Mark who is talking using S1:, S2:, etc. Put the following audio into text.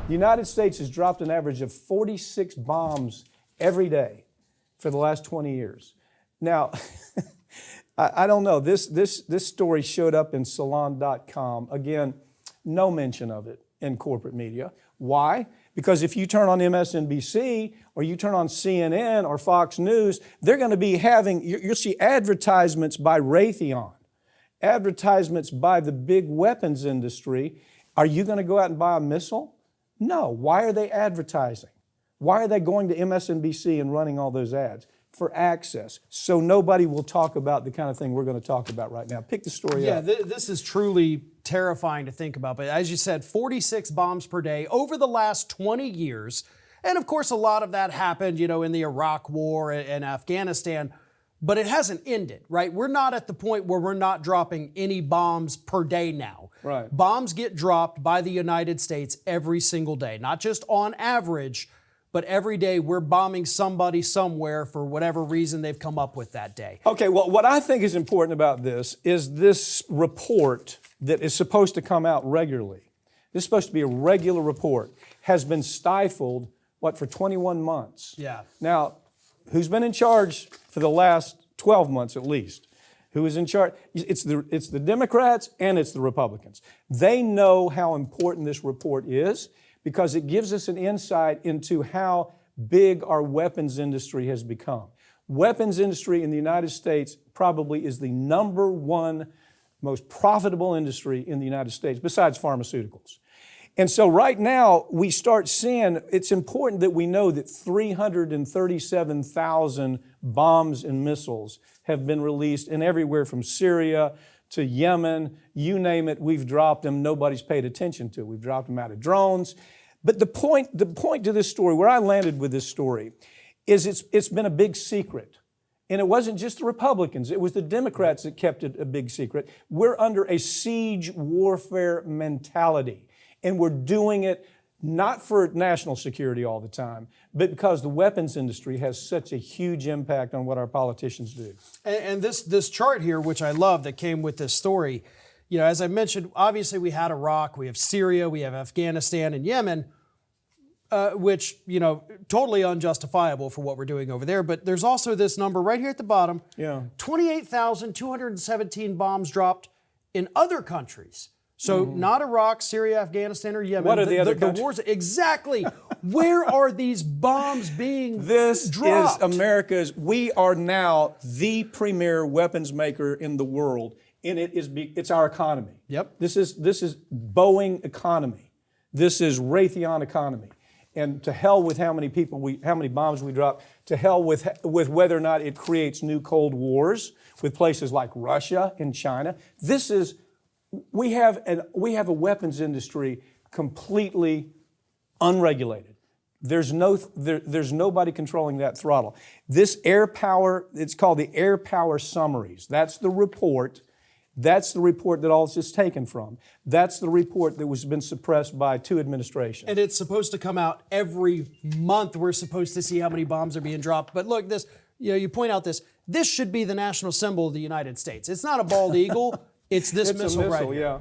S1: The United States has dropped an average of 46 bombs every day for the last 20 years. Now, I don't know. This story showed up in Salon.com. Again, no mention of it in corporate media. Why? Because if you turn on MSNBC or you turn on CNN or Fox News, they're going to be having, you'll see advertisements by Raytheon, advertisements by the big weapons industry. Are you going to go out and buy a missile? No. Why are they advertising? Why are they going to MSNBC and running all those ads? For access, so nobody will talk about the kind of thing we're going to talk about right now. Pick the story up.
S2: Yeah, this is truly terrifying to think about. But as you said, 46 bombs per day over the last 20 years. And of course, a lot of that happened, in the Iraq War and Afghanistan. But it hasn't ended, right? We're not at the point where we're not dropping any bombs per day now.
S1: Right.
S2: Bombs get dropped by the United States every single day, not just on average, but every day we're bombing somebody somewhere for whatever reason they've come up with that day.
S1: Okay, well, what I think is important about this is this report that is supposed to come out regularly. This is supposed to be a regular report, has been stifled, for 21 months?
S2: Yeah.
S1: Now, who's been in charge for the last 12 months at least? Who is in charge? It's the Democrats and it's the Republicans. They know how important this report is, because it gives us an insight into how big our weapons industry has become. Weapons industry in the United States probably is the number one most profitable industry in the United States, besides pharmaceuticals. And so right now, we start seeing, it's important that we know that 337,000 bombs and missiles have been released in everywhere from Syria to Yemen, you name it, we've dropped them. Nobody's paid attention to. We've dropped them out of drones. But the point to this story, where I landed with this story, is it's been a big secret. And it wasn't just the Republicans, it was the Democrats that kept it a big secret. We're under a siege warfare mentality. And we're doing it not for national security all the time, but because the weapons industry has such a huge impact on what our politicians do.
S2: And this chart here, which I love, that came with this story, as I mentioned, obviously we had Iraq, we have Syria, we have Afghanistan and Yemen, which, totally unjustifiable for what we're doing over there. But there's also this number right here at the bottom, 28,217 bombs dropped in other countries. So not Iraq, Syria, Afghanistan, or Yemen.
S1: What are the other countries?
S2: The wars, exactly. Where are these bombs being dropped?
S1: This is America's, we are now the premier weapons maker in the world, and it's our economy.
S2: Yep.
S1: This is Boeing economy. This is Raytheon economy. And to hell with how many bombs we drop, to hell with whether or not it creates new Cold Wars with places like Russia and China. We have a weapons industry completely unregulated. There's nobody controlling that throttle. This air power, it's called the Air Power Summaries. That's the report. That's the report that all this is taken from. That's the report that was been suppressed by two administrations.
S2: And it's supposed to come out every month. We're supposed to see how many bombs are being dropped. But look, you point out this should be the national symbol of the United States. It's not a bald eagle. It's this missile right here.
S1: Yeah.